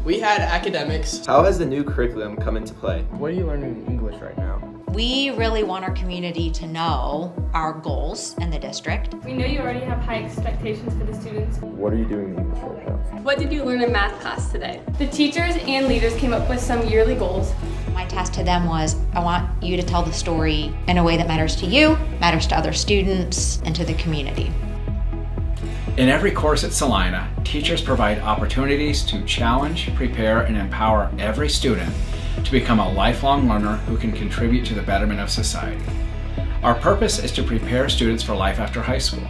We had academics. How has the new curriculum come into play? What are you learning in English right now? We really want our community to know our goals in the district. We know you already have high expectations for the students. What are you doing in English right now? What did you learn in math class today? The teachers and leaders came up with some yearly goals. My task to them was, I want you to tell the story in a way that matters to you, matters to other students, and to the community. In every course at Celina, teachers provide opportunities to challenge, prepare, and empower every student to become a lifelong learner who can contribute to the betterment of society. Our purpose is to prepare students for life after high school.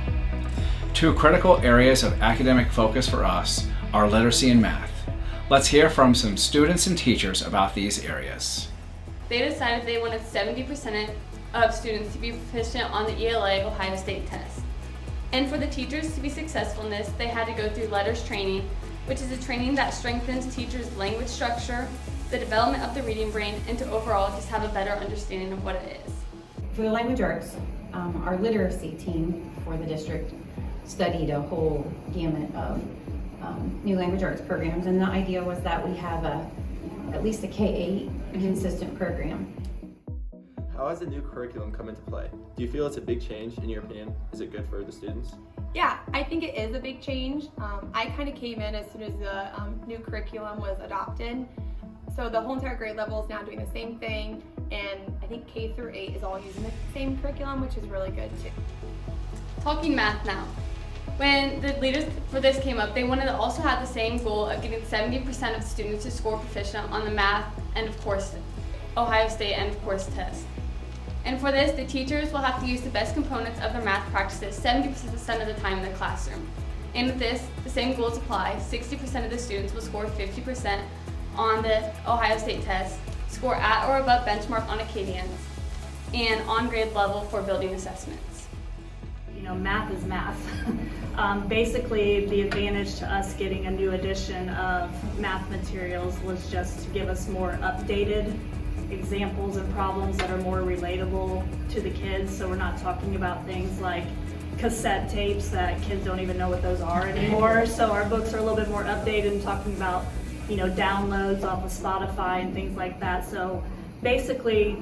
Two critical areas of academic focus for us are literacy and math. Let's hear from some students and teachers about these areas. They decided they wanted 70% of students to be proficient on the ELA Ohio State test. And for the teachers to be successful in this, they had to go through LETRS training, which is a training that strengthens teachers' language structure, the development of the reading brain, and to overall just have a better understanding of what it is. For the language arts, our literacy team for the district studied a whole gamut of new language arts programs, and the idea was that we have at least a K-8 consistent program. How has the new curriculum come into play? Do you feel it's a big change in your opinion? Is it good for the students? Yeah, I think it is a big change. I kind of came in as soon as the new curriculum was adopted. So the whole entire grade level is now doing the same thing, and I think K through 8 is all using the same curriculum, which is really good too. Talking math now. When the leaders for this came up, they wanted to also have the same goal of getting 70% of students to score proficient on the math and of course Ohio State and of course test. And for this, the teachers will have to use the best components of their math practices 70% of the time in the classroom. And with this, the same goals apply. 60% of the students will score 50% on the Ohio State test, score at or above benchmark on Acadians, and on grade level for building assessments. You know, math is math. Basically, the advantage to us getting a new edition of math materials was just to give us more updated examples and problems that are more relatable to the kids. So we're not talking about things like cassette tapes that kids don't even know what those are anymore. So our books are a little bit more updated and talking about, you know, downloads off of Spotify and things like that. So basically,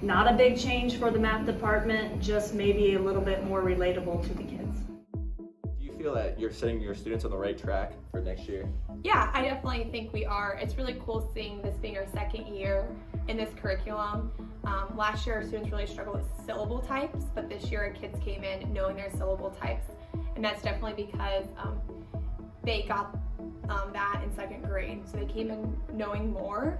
not a big change for the math department, just maybe a little bit more relatable to the kids. Do you feel that you're setting your students on the right track for next year? Yeah, I definitely think we are. It's really cool seeing this being our second year in this curriculum. Last year our students really struggled with syllable types, but this year our kids came in knowing their syllable types, and that's definitely because they got that in second grade, so they came in knowing more.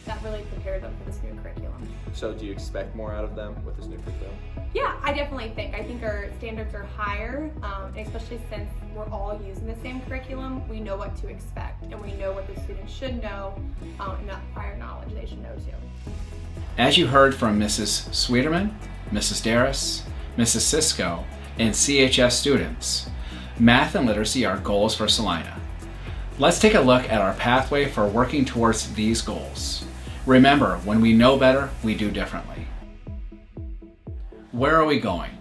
That really prepared them for this new curriculum. So do you expect more out of them with this new curriculum? Yeah, I definitely think. I think our standards are higher, and especially since we're all using the same curriculum, we know what to expect, and we know what the students should know, and that prior knowledge they should know too. As you heard from Mrs. Sweeterman, Mrs. Darris, Mrs. Cisco, and CHS students, math and literacy are goals for Celina. Let's take a look at our pathway for working towards these goals. Remember, when we know better, we do differently. Where are we going?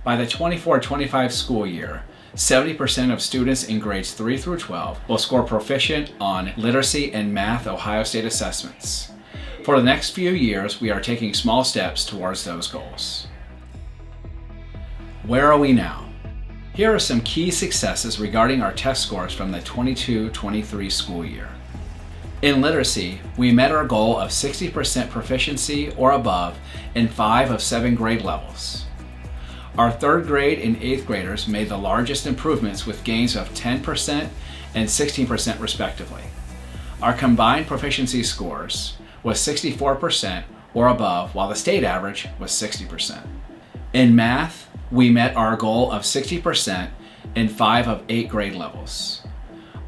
By the 24-25 school year, 70% of students in grades 3 through 12 will score proficient on literacy and math Ohio State assessments. For the next few years, we are taking small steps towards those goals. Where are we now? Here are some key successes regarding our test scores from the 22-23 school year. In literacy, we met our goal of 60% proficiency or above in 5 of 7 grade levels. Our 3rd grade and 8th graders made the largest improvements with gains of 10% and 16% respectively. Our combined proficiency scores was 64% or above, while the state average was 60%. In math, we met our goal of 60% in 5 of 8 grade levels.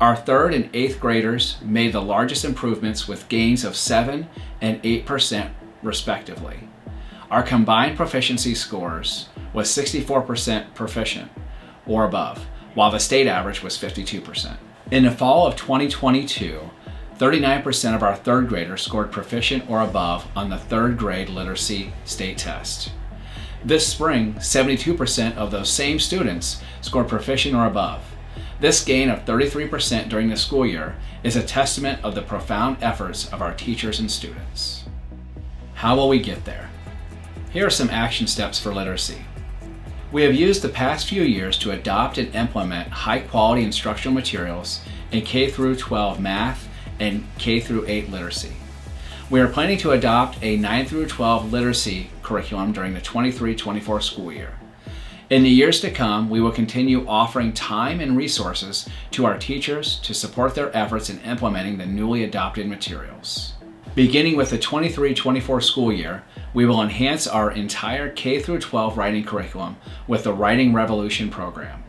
Our 3rd and 8th graders made the largest improvements with gains of 7 and 8% respectively. Our combined proficiency scores was 64% proficient or above, while the state average was 52%. In the fall of 2022, 39% of our 3rd graders scored proficient or above on the 3rd grade literacy state test. This spring, 72% of those same students scored proficient or above. This gain of 33% during the school year is a testament of the profound efforts of our teachers and students. How will we get there? Here are some action steps for literacy. We have used the past few years to adopt and implement high-quality instructional materials in K-12 math and K-8 literacy. We are planning to adopt a 9-12 literacy curriculum during the 23-24 school year. In the years to come, we will continue offering time and resources to our teachers to support their efforts in implementing the newly adopted materials. Beginning with the 23-24 school year, we will enhance our entire K-12 writing curriculum with the Writing Revolution program.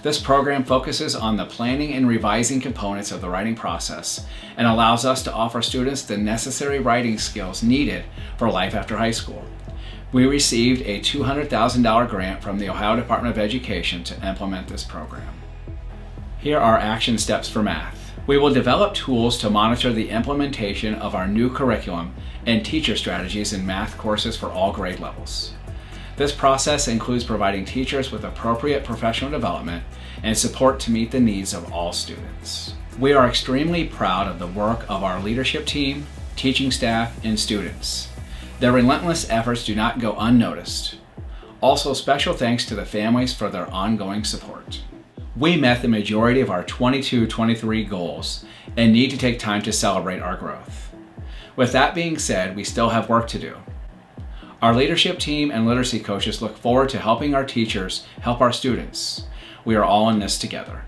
This program focuses on the planning and revising components of the writing process and allows us to offer students the necessary writing skills needed for life after high school. We received a $200,000 grant from the Ohio Department of Education to implement this program. Here are action steps for math. We will develop tools to monitor the implementation of our new curriculum and teacher strategies in math courses for all grade levels. This process includes providing teachers with appropriate professional development and support to meet the needs of all students. We are extremely proud of the work of our leadership team, teaching staff, and students. Their relentless efforts do not go unnoticed. Also, special thanks to the families for their ongoing support. We met the majority of our 22-23 goals and need to take time to celebrate our growth. With that being said, we still have work to do. Our leadership team and literacy coaches look forward to helping our teachers help our students. We are all in this together.